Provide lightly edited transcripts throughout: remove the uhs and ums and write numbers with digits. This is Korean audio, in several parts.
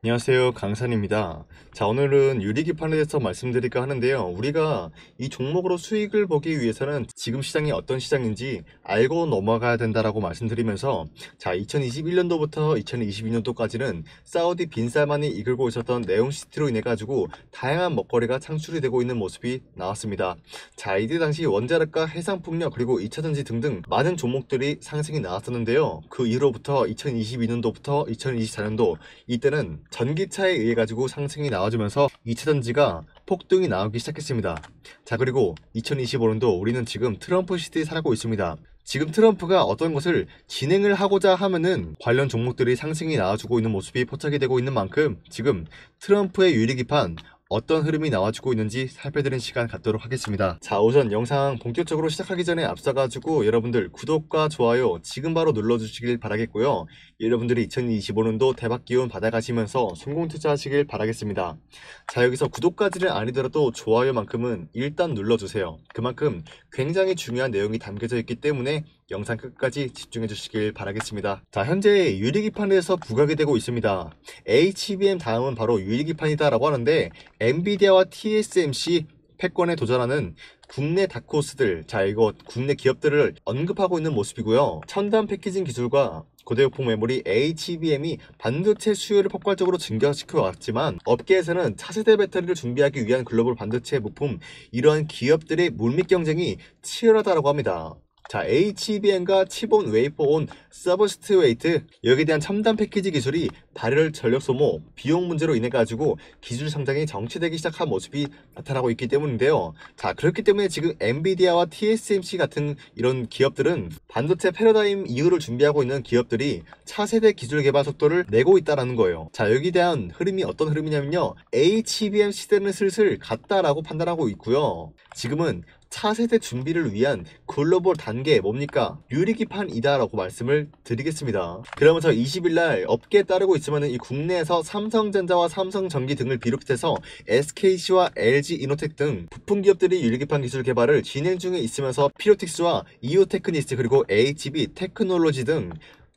안녕하세요, 강산입니다. 자, 오늘은 유리기판에 대해서 말씀드릴까 하는데요. 우리가 이 종목으로 수익을 보기 위해서는 지금 시장이 어떤 시장인지 알고 넘어가야 된다라고 말씀드리면서, 자, 2021년도부터 2022년도까지는 사우디 빈살만이 이끌고 있었던 네옴시티로 인해 가지고 다양한 먹거리가 창출이 되고 있는 모습이 나왔습니다. 자, 이때 당시 원자력과 해상풍력 그리고 2차전지 등등 많은 종목들이 상승이 나왔었는데요. 그 이후로부터 2022년도부터 2024년도 이때는 전기차에 의해 가지고 상승이 나와주면서 2차전지가 폭등이 나오기 시작했습니다. 자, 그리고 2025년도 우리는 지금 트럼프 시대에 살고 있습니다. 지금 트럼프가 어떤 것을 진행을 하고자 하면은 관련 종목들이 상승이 나와주고 있는 모습이 포착이 되고 있는 만큼 지금 트럼프의 유리기판 어떤 흐름이 나와주고 있는지 살펴드리는 시간 갖도록 하겠습니다. 자, 우선 영상 본격적으로 시작하기 전에 앞서가지고 여러분들 구독과 좋아요 지금 바로 눌러주시길 바라겠고요. 여러분들이 2025년도 대박 기운 받아가시면서 성공 투자하시길 바라겠습니다. 자, 여기서 구독까지는 아니더라도 좋아요만큼은 일단 눌러주세요. 그만큼 굉장히 중요한 내용이 담겨져 있기 때문에 영상 끝까지 집중해 주시길 바라겠습니다. 자, 현재 유리기판에서 부각이 되고 있습니다. HBM 다음은 바로 유리기판이다 라고 하는데, 엔비디아와 TSMC 패권에 도전하는 국내 다크호스들, 자, 이거 국내 기업들을 언급하고 있는 모습이고요. 첨단 패키징 기술과 고대역폭 메모리 HBM이 반도체 수요를 폭발적으로 증가시켜 왔지만, 업계에서는 차세대 배터리를 준비하기 위한 글로벌 반도체 부품, 이러한 기업들의 물밑 경쟁이 치열하다고 합니다. 자, HBM과 칩온 웨이퍼온 서브스트웨이트, 여기에 대한 첨단 패키지 기술이 발열 전력 소모, 비용 문제로 인해 가지고 기술 성장이 정체되기 시작한 모습이 나타나고 있기 때문인데요. 자, 그렇기 때문에 지금 엔비디아와 TSMC 같은 이런 기업들은 반도체 패러다임 이후를 준비하고 있는 기업들이 차세대 기술 개발 속도를 내고 있다라는 거예요. 자, 여기에 대한 흐름이 어떤 흐름이냐면요, HBM 시대는 슬슬 갔다라고 판단하고 있고요. 지금은 차세대 준비를 위한 글로벌 단계 뭡니까? 유리기판이다 라고 말씀을 드리겠습니다. 그러면서 20일날 업계에 따르고 있지만 이 국내에서 삼성전자와 삼성전기 등을 비롯해서 SKC와 LG이노텍 등 부품 기업들이 유리기판 기술 개발을 진행 중에 있으면서 피로틱스와 이오테크니스 그리고 HB 테크놀로지 등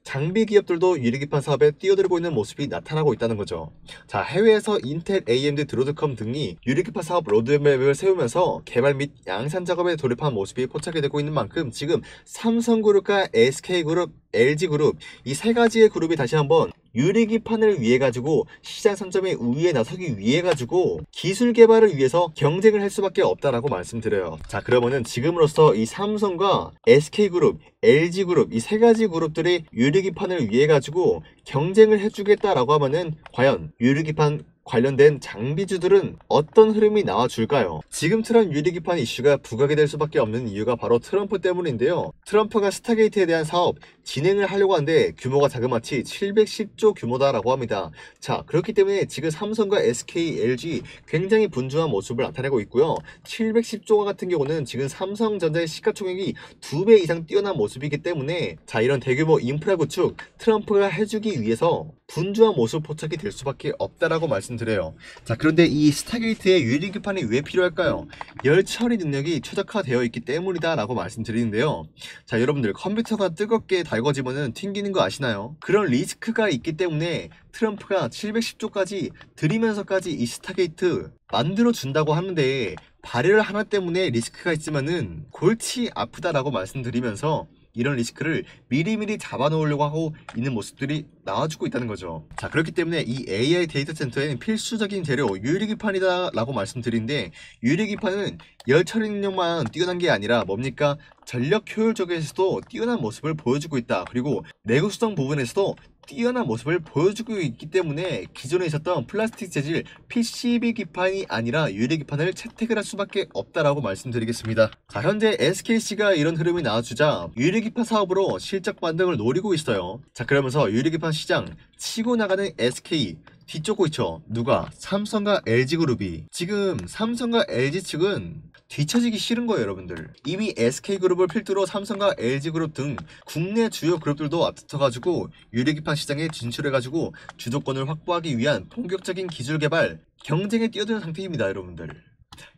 장비 기업들도 유리기판 사업에 뛰어들고 있는 모습이 나타나고 있다는 거죠. 자, 해외에서 인텔, AMD, 드로드컴 등이 유리기판 사업 로드맵을 세우면서 개발 및 양산 작업에 돌입한 모습이 포착이 되고 있는 만큼 지금 삼성그룹과 SK그룹, LG그룹 이 세 가지의 그룹이 다시 한번 유리기판을 위해 가지고 시장 선점의 우위에 나서기 위해 가지고 기술 개발을 위해서 경쟁을 할 수밖에 없다라고 말씀드려요. 자, 그러면은 지금으로서 이 삼성과 SK그룹, LG그룹 이 세 가지 그룹들이 유리기판을 위해 가지고 경쟁을 해주겠다라고 하면은 과연 유리기판 관련된 장비주들은 어떤 흐름이 나와줄까요? 지금처럼 유리기판 이슈가 부각이 될 수밖에 없는 이유가 바로 트럼프 때문인데요. 트럼프가 스타게이트에 대한 사업 진행을 하려고 하는데 규모가 자그마치 710조 규모다라고 합니다. 자, 그렇기 때문에 지금 삼성과 SK, LG 굉장히 분주한 모습을 나타내고 있고요. 710조가 같은 경우는 지금 삼성전자의 시가총액이 2배 이상 뛰어난 모습이기 때문에, 자, 이런 대규모 인프라 구축 트럼프가 해주기 위해서 분주한 모습 포착이 될 수밖에 없다라고 말씀드려요. 자, 그런데 이 스타게이트의 유리기판이 왜 필요할까요? 열 처리 능력이 최적화되어 있기 때문이다 라고 말씀드리는데요. 자, 여러분들 컴퓨터가 뜨겁게 달궈지면은 튕기는 거 아시나요? 그런 리스크가 있기 때문에 트럼프가 710조까지 들이면서까지 이 스타게이트 만들어 준다고 하는데, 발열 하나 때문에 리스크가 있으면은 골치 아프다라고 말씀드리면서 이런 리스크를 미리미리 잡아놓으려고 하고 있는 모습들이 나와주고 있다는 거죠. 자, 그렇기 때문에 이 AI 데이터 센터에는 필수적인 재료 유리기판이다 라고 말씀드린데, 유리기판은 열 처리 능력만 뛰어난 게 아니라 뭡니까? 전력 효율적에서도 뛰어난 모습을 보여주고 있다. 그리고 내구성 부분에서도 뛰어난 모습을 보여주고 있기 때문에 기존에 있었던 플라스틱 재질 PCB 기판이 아니라 유리 기판을 채택을 할 수밖에 없다라고 말씀드리겠습니다. 자, 현재 SKC가 이런 흐름이 나와주자 유리 기판 사업으로 실적 반등을 노리고 있어요. 자, 그러면서 유리 기판 시장 치고 나가는 SK 뒤쫓고 있죠. 누가? 삼성과 LG그룹이. 지금 삼성과 LG 측은 뒤처지기 싫은 거예요, 여러분들. 이미 SK그룹을 필두로 삼성과 LG그룹 등 국내 주요 그룹들도 앞서가지고 유리기판 시장에 진출해가지고 주도권을 확보하기 위한 본격적인 기술 개발, 경쟁에 뛰어드는 상태입니다, 여러분들.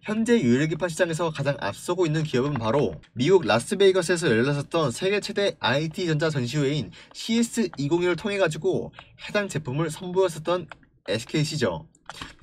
현재 유리기판 시장에서 가장 앞서고 있는 기업은 바로 미국 라스베이거스에서 열렸었던 세계 최대 IT 전자 전시회인 CS2021을 통해 가지고 해당 제품을 선보였었던 SKC죠.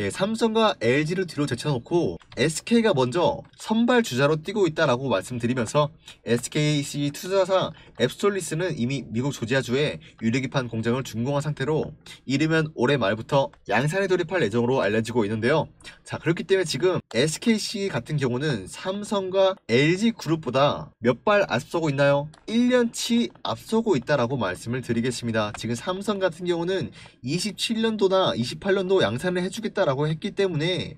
예, 삼성과 LG를 뒤로 제쳐놓고 SK가 먼저 선발 주자로 뛰고 있다라고 말씀드리면서 SKC 투자사 앱솔리스는 이미 미국 조지아주에 유리기판 공장을 준공한 상태로 이르면 올해 말부터 양산에 돌입할 예정으로 알려지고 있는데요. 자, 그렇기 때문에 지금 SKC 같은 경우는 삼성과 LG 그룹보다 몇 발 앞서고 있나요? 1년치 앞서고 있다라고 말씀을 드리겠습니다. 지금 삼성 같은 경우는 27년도나 28년도 양산을 해주겠다라고 했기 때문에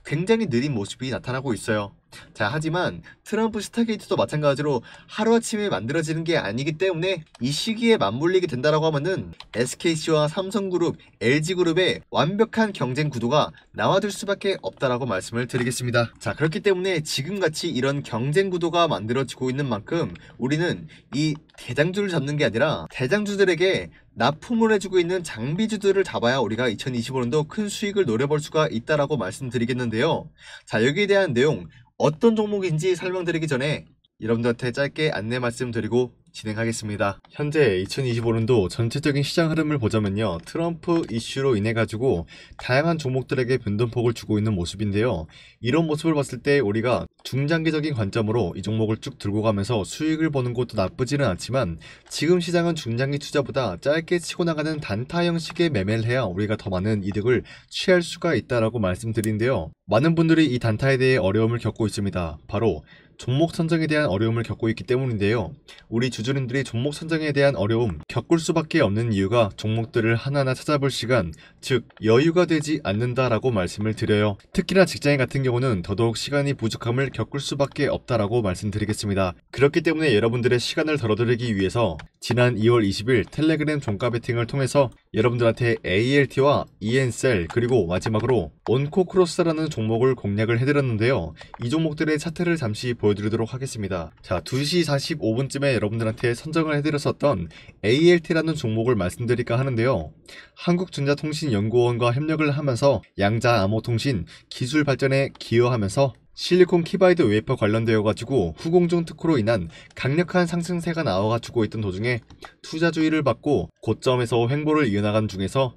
굉장히 느린 모습이 나타나고 있어요. 자, 하지만 트럼프 스타게이트도 마찬가지로 하루아침에 만들어지는 게 아니기 때문에 이 시기에 맞물리게 된다라고 하면은 SKC와 삼성그룹, LG그룹의 완벽한 경쟁 구도가 나와줄 수밖에 없다라고 말씀을 드리겠습니다. 자, 그렇기 때문에 지금같이 이런 경쟁 구도가 만들어지고 있는 만큼 우리는 이 대장주를 잡는 게 아니라 대장주들에게 납품을 해주고 있는 장비주들을 잡아야 우리가 2025년도 큰 수익을 노려볼 수가 있다라고 말씀드리겠는데요. 자, 여기에 대한 내용 어떤 종목인지 설명드리기 전에 여러분들한테 짧게 안내 말씀드리고 진행하겠습니다. 현재 2025년도 전체적인 시장 흐름을 보자면요, 트럼프 이슈로 인해 가지고 다양한 종목들에게 변동폭을 주고 있는 모습인데요. 이런 모습을 봤을 때 우리가 중장기적인 관점으로 이 종목을 쭉 들고 가면서 수익을 보는 것도 나쁘지는 않지만 지금 시장은 중장기 투자보다 짧게 치고 나가는 단타 형식의 매매를 해야 우리가 더 많은 이득을 취할 수가 있다라고 말씀드리는데요. 많은 분들이 이 단타에 대해 어려움을 겪고 있습니다. 바로 종목 선정에 대한 어려움을 겪고 있기 때문인데요. 우리 주주님들이 종목 선정에 대한 어려움 겪을 수밖에 없는 이유가 종목들을 하나하나 찾아볼 시간, 즉 여유가 되지 않는다라고 말씀을 드려요. 특히나 직장인 같은 경우는 더더욱 시간이 부족함을 겪을 수밖에 없다라고 말씀드리겠습니다. 그렇기 때문에 여러분들의 시간을 덜어드리기 위해서 지난 2월 20일 텔레그램 종가 베팅을 통해서 여러분들한테 ALT와 ENCell 그리고 마지막으로 온코크로스라는 종목을 공략을 해드렸는데요. 이 종목들의 차트를 잠시 보여드리도록 하겠습니다. 자, 2시 45분쯤에 여러분들한테 선정을 해드렸었던 ALT라는 종목을 말씀드릴까 하는데요. 한국전자통신연구원과 협력을 하면서 양자 암호통신 기술 발전에 기여하면서 실리콘 키바이드 웨이퍼 관련되어 가지고 후공정 특허로 인한 강력한 상승세가 나와가지고 있던 도중에 투자주의를 받고 고점에서 횡보를 이어나간 중에서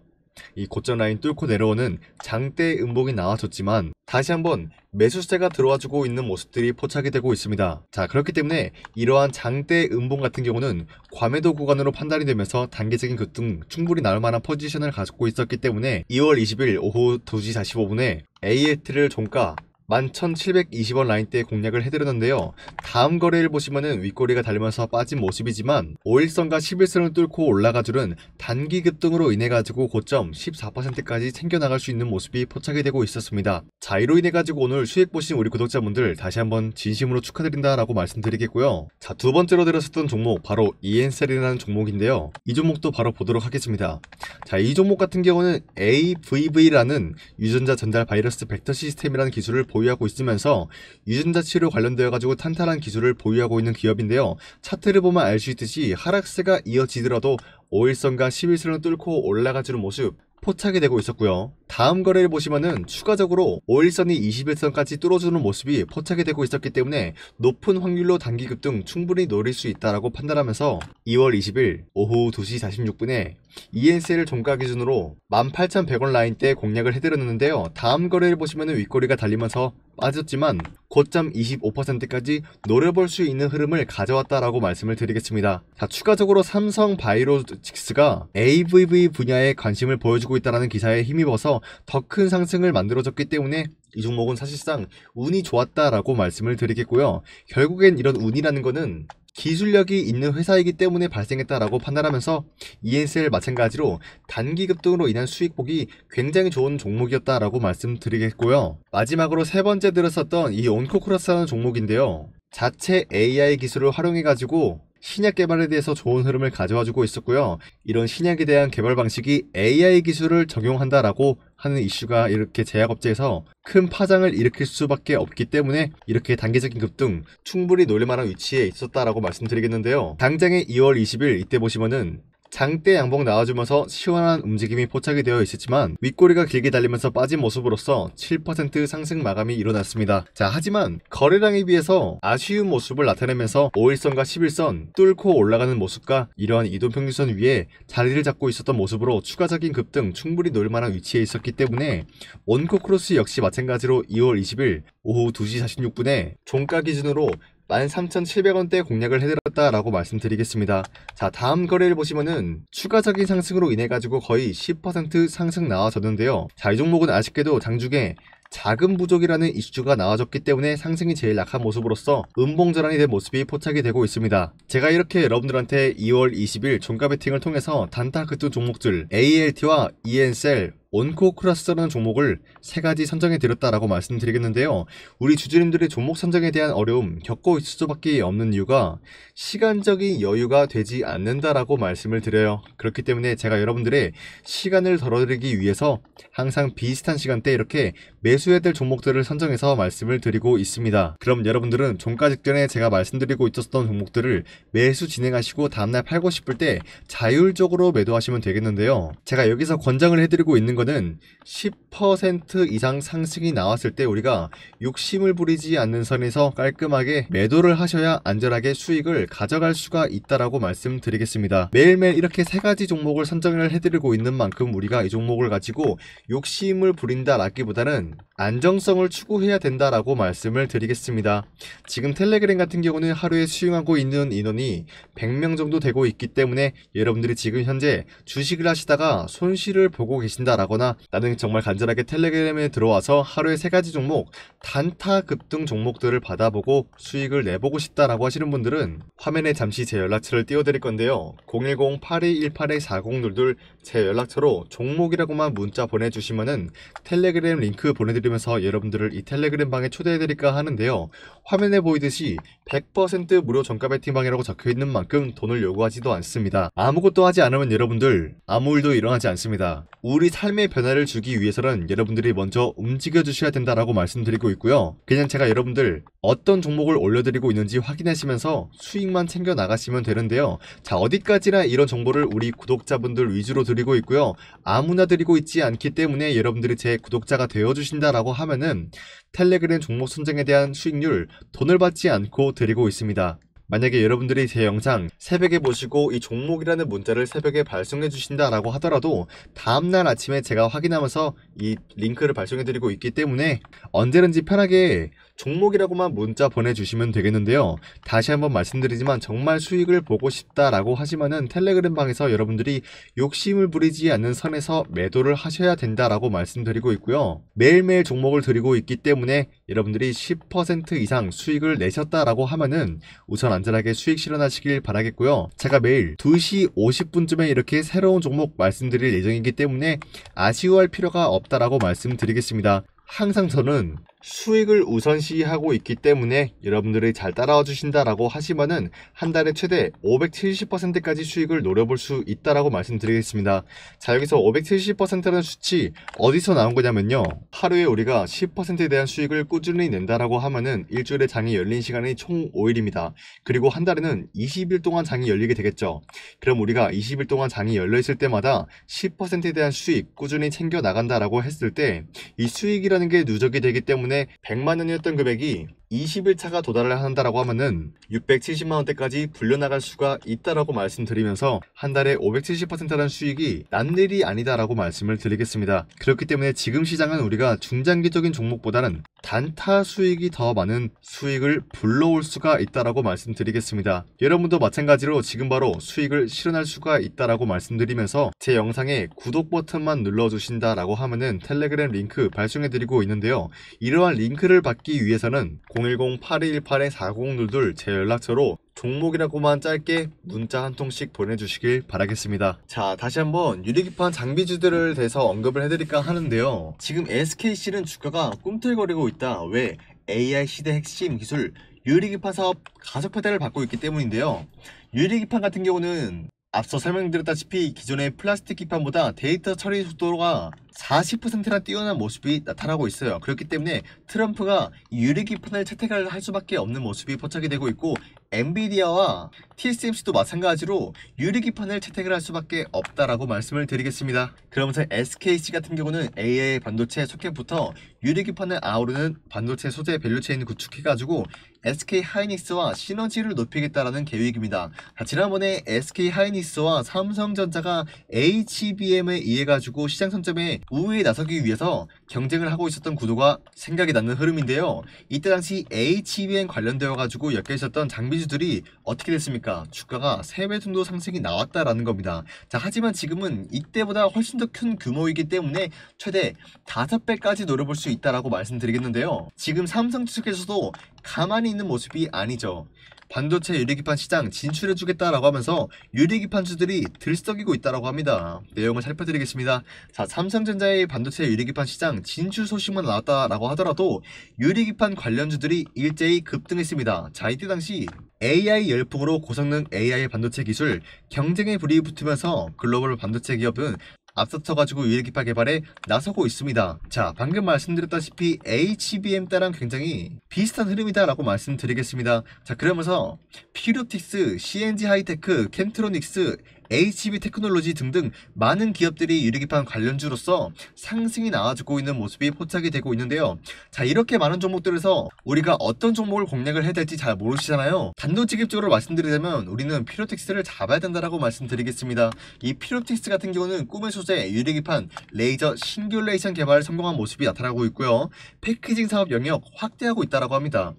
이 고점 라인 뚫고 내려오는 장대 음봉이 나와줬지만 다시 한번 매수세가 들어와주고 있는 모습들이 포착이 되고 있습니다. 자, 그렇기 때문에 이러한 장대 음봉 같은 경우는 과매도 구간으로 판단이 되면서 단기적인 급등 충분히 나올 만한 포지션을 가지고 있었기 때문에 2월 20일 오후 2시 45분에 ALT를 종가 11,720원 라인대에 공략을 해드렸는데요. 다음 거래를 보시면은 윗꼬리가 달리면서 빠진 모습이지만 5일선과 11선을 뚫고 올라가주는 단기 급등으로 인해가지고 고점 14%까지 챙겨나갈 수 있는 모습이 포착이 되고 있었습니다. 자, 이로 인해가지고 오늘 수익 보신 우리 구독자분들 다시 한번 진심으로 축하드린다라고 말씀드리겠고요. 자, 두 번째로 들었었던 종목 바로 ENCell이라는 종목인데요. 이 종목도 바로 보도록 하겠습니다. 자, 이 종목 같은 경우는 AVV라는 유전자 전달 바이러스 벡터 시스템이라는 기술을 보유하고 있으면서 유전자 치료 관련되어 가지고 탄탄한 기술을 보유하고 있는 기업인데요. 차트를 보면 알 수 있듯이 하락세가 이어지더라도 5일선과 11선을 뚫고 올라가주는 모습 포착이 되고 있었고요. 다음 거래를 보시면은 추가적으로 5일선이 21선까지 뚫어주는 모습이 포착이 되고 있었기 때문에 높은 확률로 단기 급등 충분히 노릴 수 있다라고 판단하면서 2월 20일 오후 2시 46분에 ENC를 종가 기준으로 18,100원 라인대 공략을 해드렸는데요. 다음 거래를 보시면은 윗꼬리가 달리면서 빠졌지만 고점 25%까지 노려볼 수 있는 흐름을 가져왔다라고 말씀을 드리겠습니다. 자, 추가적으로 삼성 바이오로직스가 AVV 분야에 관심을 보여주고 있다는 기사에 힘입어서 더 큰 상승을 만들어줬기 때문에 이 종목은 사실상 운이 좋았다라고 말씀을 드리겠고요. 결국엔 이런 운이라는 거는 기술력이 있는 회사이기 때문에 발생했다라고 판단하면서 ENCell 마찬가지로 단기 급등으로 인한 수익폭이 굉장히 좋은 종목이었다라고 말씀드리겠고요. 마지막으로 세 번째 들었었던 이 온코크로스라는 종목인데요. 자체 AI 기술을 활용해가지고 신약 개발에 대해서 좋은 흐름을 가져와주고 있었고요. 이런 신약에 대한 개발 방식이 AI 기술을 적용한다라고 하는 이슈가 이렇게 제약업체에서 큰 파장을 일으킬 수밖에 없기 때문에 이렇게 단기적인 급등 충분히 노릴 만한 위치에 있었다라고 말씀드리겠는데요. 당장의 2월 20일 이때 보시면은 장대 양봉 나와주면서 시원한 움직임이 포착이 되어 있었지만 윗꼬리가 길게 달리면서 빠진 모습으로서 7% 상승 마감이 일어났습니다. 자, 하지만 거래량에 비해서 아쉬운 모습을 나타내면서 5일선과 11선 뚫고 올라가는 모습과 이러한 이동평균선 위에 자리를 잡고 있었던 모습으로 추가적인 급등 충분히 노릴 만한 위치에 있었기 때문에 원코 크로스 역시 마찬가지로 2월 20일 오후 2시 46분에 종가 기준으로 13,700원대 공략을 해드렸다라고 말씀드리겠습니다. 자, 다음 거래를 보시면은 추가적인 상승으로 인해 가지고 거의 10% 상승 나와졌는데요. 자, 이 종목은 아쉽게도 장중에 자금 부족이라는 이슈가 나와졌기 때문에 상승이 제일 약한 모습으로서 음봉 전환이 된 모습이 포착이 되고 있습니다. 제가 이렇게 여러분들한테 2월 20일 종가 베팅을 통해서 단타 급등 종목들 ALT와 ENCell 원코 크로스라는 종목을 3가지 선정해 드렸다라고 말씀드리겠는데요. 우리 주주님들의 종목 선정에 대한 어려움 겪고 있을 수밖에 없는 이유가 시간적인 여유가 되지 않는다라고 말씀을 드려요. 그렇기 때문에 제가 여러분들의 시간을 덜어드리기 위해서 항상 비슷한 시간대에 이렇게 매수해야 될 종목들을 선정해서 말씀을 드리고 있습니다. 그럼 여러분들은 종가 직전에 제가 말씀드리고 있었던 종목들을 매수 진행하시고 다음날 팔고 싶을 때 자율적으로 매도하시면 되겠는데요. 제가 여기서 권장을 해드리고 있는 거는 10% 이상 상승이 나왔을 때 우리가 욕심을 부리지 않는 선에서 깔끔하게 매도를 하셔야 안전하게 수익을 가져갈 수가 있다라고 말씀드리겠습니다. 매일매일 이렇게 3가지 종목을 선정을 해드리고 있는 만큼 우리가 이 종목을 가지고 욕심을 부린다라기보다는 안정성을 추구해야 된다라고 말씀을 드리겠습니다. 지금 텔레그램 같은 경우는 하루에 수용하고 있는 인원이 100명 정도 되고 있기 때문에 여러분들이 지금 현재 주식을 하시다가 손실을 보고 계신다라거나 나는 정말 간절하게 텔레그램에 들어와서 하루에 3가지 종목 단타 급등 종목들을 받아보고 수익을 내보고 싶다라고 하시는 분들은 화면에 잠시 제 연락처를 띄워드릴 건데요. 010-8218-4022 제 연락처로 종목이라고만 문자 보내주시면은 텔레그램 링크 보내드리면서 여러분들을 이 텔레그램 방에 초대해드릴까 하는데요. 화면에 보이듯이 100% 무료 정가 베팅방이라고 적혀있는 만큼 돈을 요구하지도 않습니다. 아무것도 하지 않으면 여러분들 아무 일도 일어나지 않습니다. 우리 삶의 변화를 주기 위해서는 여러분들이 먼저 움직여 주셔야 된다라고 말씀드리고 있고요. 그냥 제가 여러분들 어떤 종목을 올려드리고 있는지 확인하시면서 수익만 챙겨 나가시면 되는데요. 자, 어디까지나 이런 정보를 우리 구독자분들 위주로 드리고 있고요. 아무나 드리고 있지 않기 때문에 여러분들이 제 구독자가 되어주신다라고 하면은 텔레그램 종목 선정에 대한 수익률 돈을 받지 않고 드리고 있습니다. 만약에 여러분들이 제 영상 새벽에 보시고 이 종목이라는 문자를 새벽에 발송해 주신다라고 하더라도 다음날 아침에 제가 확인하면서 이 링크를 발송해 드리고 있기 때문에 언제든지 편하게 종목이라고만 문자 보내주시면 되겠는데요. 다시 한번 말씀드리지만 정말 수익을 보고 싶다라고 하시면은 텔레그램 방에서 여러분들이 욕심을 부리지 않는 선에서 매도를 하셔야 된다라고 말씀드리고 있고요. 매일매일 종목을 드리고 있기 때문에 여러분들이 10% 이상 수익을 내셨다라고 하면은 우선 안전하게 수익 실현하시길 바라겠고요. 제가 매일 2시 50분쯤에 이렇게 새로운 종목 말씀드릴 예정이기 때문에 아쉬워할 필요가 없다라고 말씀드리겠습니다. 항상 저는 수익을 우선시하고 있기 때문에 여러분들이 잘 따라와 주신다라고 하시면은 한 달에 최대 570%까지 수익을 노려볼 수 있다라고 말씀드리겠습니다. 자, 여기서 570%라는 수치 어디서 나온 거냐면요. 하루에 우리가 10%에 대한 수익을 꾸준히 낸다라고 하면은 일주일에 장이 열린 시간이 총 5일입니다. 그리고 한 달에는 20일 동안 장이 열리게 되겠죠. 그럼 우리가 20일 동안 장이 열려 있을 때마다 10%에 대한 수익 꾸준히 챙겨 나간다라고 했을 때 이 수익이라는 게 누적이 되기 때문에 100만 원이었던 금액이 20일차가 도달을 한다라고 하면은 670만 원대까지 불려나갈 수가 있다라고 말씀드리면서 한 달에 570%라는 수익이 난 일이 아니다라고 말씀을 드리겠습니다. 그렇기 때문에 지금 시장은 우리가 중장기적인 종목보다는 단타 수익이 더 많은 수익을 불러올 수가 있다라고 말씀드리겠습니다. 여러분도 마찬가지로 지금 바로 수익을 실현할 수가 있다라고 말씀드리면서 제 영상에 구독 버튼만 눌러주신다라고 하면은 텔레그램 링크 발송해드리고 있는데요. 이러한 링크를 받기 위해서는 010-8218-4022 제 연락처로 종목이라고만 짧게 문자 한 통씩 보내주시길 바라겠습니다. 자, 다시 한번 유리기판 장비주들을 대해서 언급을 해드릴까 하는데요. 지금 SKC는 주가가 꿈틀거리고 있다. 왜? AI 시대 핵심 기술 유리기판 사업 가속 페달을 받고 있기 때문인데요. 유리기판 같은 경우는 앞서 설명드렸다시피 기존의 플라스틱 기판보다 데이터 처리 속도가 40%나 뛰어난 모습이 나타나고 있어요. 그렇기 때문에 트럼프가 유리기판을 채택을 할 수밖에 없는 모습이 포착이 되고 있고 엔비디아와 TSMC도 마찬가지로 유리기판을 채택을 할 수밖에 없다라고 말씀을 드리겠습니다. 그러면서 SKC 같은 경우는 AI 반도체 소켓부터 유리기판을 아우르는 반도체 소재 밸류체인을 구축해가지고 SK 하이닉스와 시너지를 높이겠다라는 계획입니다. 자, 지난번에 SK 하이닉스와 삼성전자가 HBM에 의해 가지고 시장 선점에 우위에 나서기 위해서 경쟁을 하고 있었던 구도가 생각이 나는 흐름인데요. 이때 당시 HBM 관련되어 가지고 엮여 있었던 장비주들이 어떻게 됐습니까? 주가가 3배 정도 상승이 나왔다라는 겁니다. 자, 하지만 지금은 이때보다 훨씬 더 큰 규모이기 때문에 최대 5배까지 노려볼 수 있다라고 말씀드리겠는데요. 지금 삼성 측에서도 가만히 있는 모습이 아니죠. 반도체 유리기판 시장 진출해주겠다라고 하면서 유리기판주들이 들썩이고 있다라고 합니다. 내용을 살펴드리겠습니다. 자, 삼성전자의 반도체 유리기판 시장 진출 소식만 나왔다라고 하더라도 유리기판 관련주들이 일제히 급등했습니다. 자, 이때 당시 AI 열풍으로 고성능 AI 반도체 기술 경쟁의 불이 붙으면서 글로벌 반도체 기업은 앞서쳐가지고 유리기판 개발에 나서고 있습니다. 자, 방금 말씀드렸다시피 HBM 때랑 굉장히 비슷한 흐름이다라고 말씀드리겠습니다. 자, 그러면서 퓨리옵틱스, CNG 하이테크, 캠트로닉스, HB 테크놀로지 등등 많은 기업들이 유리기판 관련주로서 상승이 나와주고 있는 모습이 포착이 되고 있는데요. 자, 이렇게 많은 종목들에서 우리가 어떤 종목을 공략을 해야 될지 잘 모르시잖아요. 단도직입적으로 말씀드리자면 우리는 퓨리옵틱스를 잡아야 된다라고 말씀드리겠습니다. 이 퓨리옵틱스 같은 경우는 꿈의 소재 유리기판 레이저 싱귤레이션 개발에 성공한 모습이 나타나고 있고요. 패키징 사업 영역 확대하고 있다라고 합니다.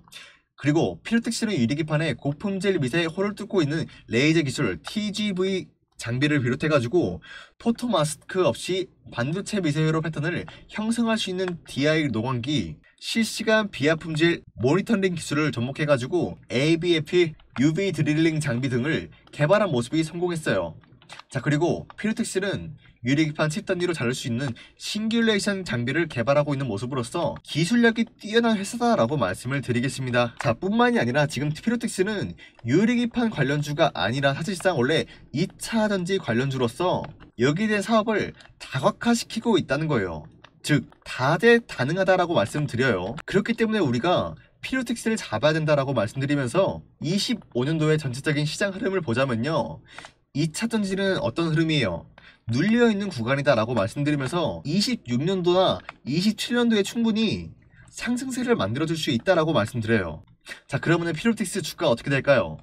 그리고 퓨리옵틱스는 유리기판에 고품질 미세 홀을 뚫고 있는 레이저 기술 TGV 장비를 비롯해가지고 포토마스크 없이 반도체 미세회로 패턴을 형성할 수 있는 DI 노광기, 실시간 비하 품질 모니터링 기술을 접목해가지고 ABF, UV 드릴링 장비 등을 개발한 모습이 성공했어요. 자, 그리고 퓨리옵틱스는 유리기판 칩 단위로 자를 수 있는 싱귤레이션 장비를 개발하고 있는 모습으로서 기술력이 뛰어난 회사다라고 말씀을 드리겠습니다. 자, 뿐만이 아니라 지금 퓨리옵틱스는 유리기판 관련주가 아니라 사실상 원래 2차 전지 관련주로서 여기에 대한 사업을 다각화시키고 있다는 거예요. 즉, 다재다능하다라고 말씀드려요. 그렇기 때문에 우리가 퓨리옵틱스를 잡아야 된다라고 말씀드리면서 25년도의 전체적인 시장 흐름을 보자면요, 2차 전지는 어떤 흐름이에요? 눌려있는 구간이다라고 말씀드리면서 26년도나 27년도에 충분히 상승세를 만들어줄 수 있다라고 말씀드려요. 자, 그러면 퓨리옵틱스 주가 어떻게 될까요?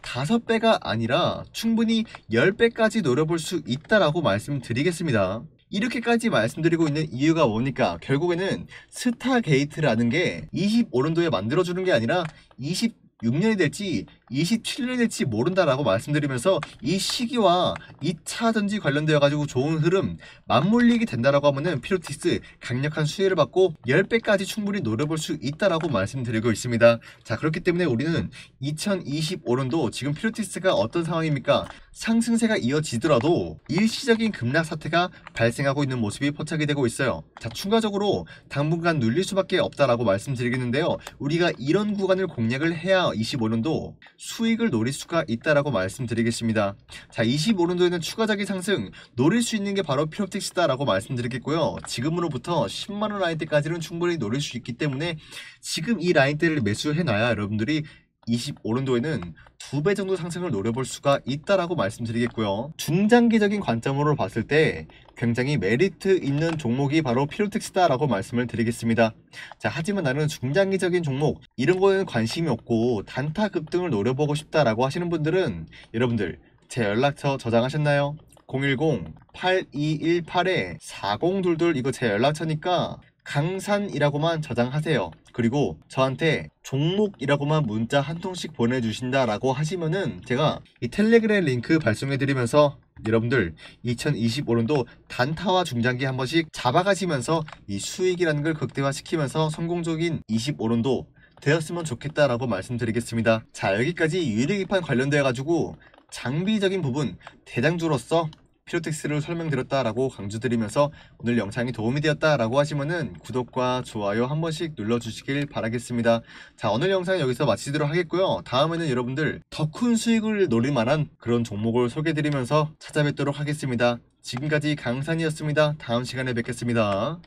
5배가 아니라 충분히 10배까지 노려볼 수 있다라고 말씀드리겠습니다. 이렇게까지 말씀드리고 있는 이유가 뭡니까? 결국에는 스타게이트라는 게 25년도에 만들어주는 게 아니라 26년이 될지 27년이 될지 모른다라고 말씀드리면서 이 시기와 2차 전지 관련되어 가지고 좋은 흐름 맞물리게 된다라고 하면은 퓨리옵틱스 강력한 수혜를 받고 10배까지 충분히 노려볼 수 있다라고 말씀드리고 있습니다. 자, 그렇기 때문에 우리는 2025년도 지금 퓨리옵틱스가 어떤 상황입니까? 상승세가 이어지더라도 일시적인 급락 사태가 발생하고 있는 모습이 포착이 되고 있어요. 자, 추가적으로 당분간 눌릴 수밖에 없다라고 말씀드리겠는데요. 우리가 이런 구간을 공략을 해야 25년도 수익을 노릴 수가 있다라고 말씀드리겠습니다. 자, 25년도에는 추가적인 상승 노릴 수 있는 게 바로 퓨리옵틱스다라고 말씀드리겠고요. 지금으로부터 10만원 라인대까지는 충분히 노릴 수 있기 때문에 지금 이 라인대를 매수해놔야 여러분들이 25년도에는 2배 정도 상승을 노려볼 수가 있다라고 말씀드리겠고요. 중장기적인 관점으로 봤을 때 굉장히 메리트 있는 종목이 바로 퓨리옵틱스다라고 말씀을 드리겠습니다. 자, 하지만 나는 중장기적인 종목 이런 거에는 관심이 없고 단타 급등을 노려보고 싶다라고 하시는 분들은 여러분들 제 연락처 저장하셨나요? 010-8218-4022 이거 제 연락처니까 강산이라고만 저장하세요. 그리고 저한테 종목이라고만 문자 한 통씩 보내주신다라고 하시면은 제가 이 텔레그램 링크 발송해드리면서 여러분들 2025년도 단타와 중장기 한 번씩 잡아가시면서 이 수익이라는 걸 극대화시키면서 성공적인 25년도 되었으면 좋겠다라고 말씀드리겠습니다. 자, 여기까지 유리기판 관련되어 가지고 장비적인 부분 대장주로서 퓨리옵틱스를 설명드렸다라고 강조드리면서 오늘 영상이 도움이 되었다라고 하시면은 구독과 좋아요 한 번씩 눌러주시길 바라겠습니다. 자, 오늘 영상 여기서 마치도록 하겠고요. 다음에는 여러분들 더 큰 수익을 노릴 만한 그런 종목을 소개해드리면서 찾아뵙도록 하겠습니다. 지금까지 강산이었습니다. 다음 시간에 뵙겠습니다.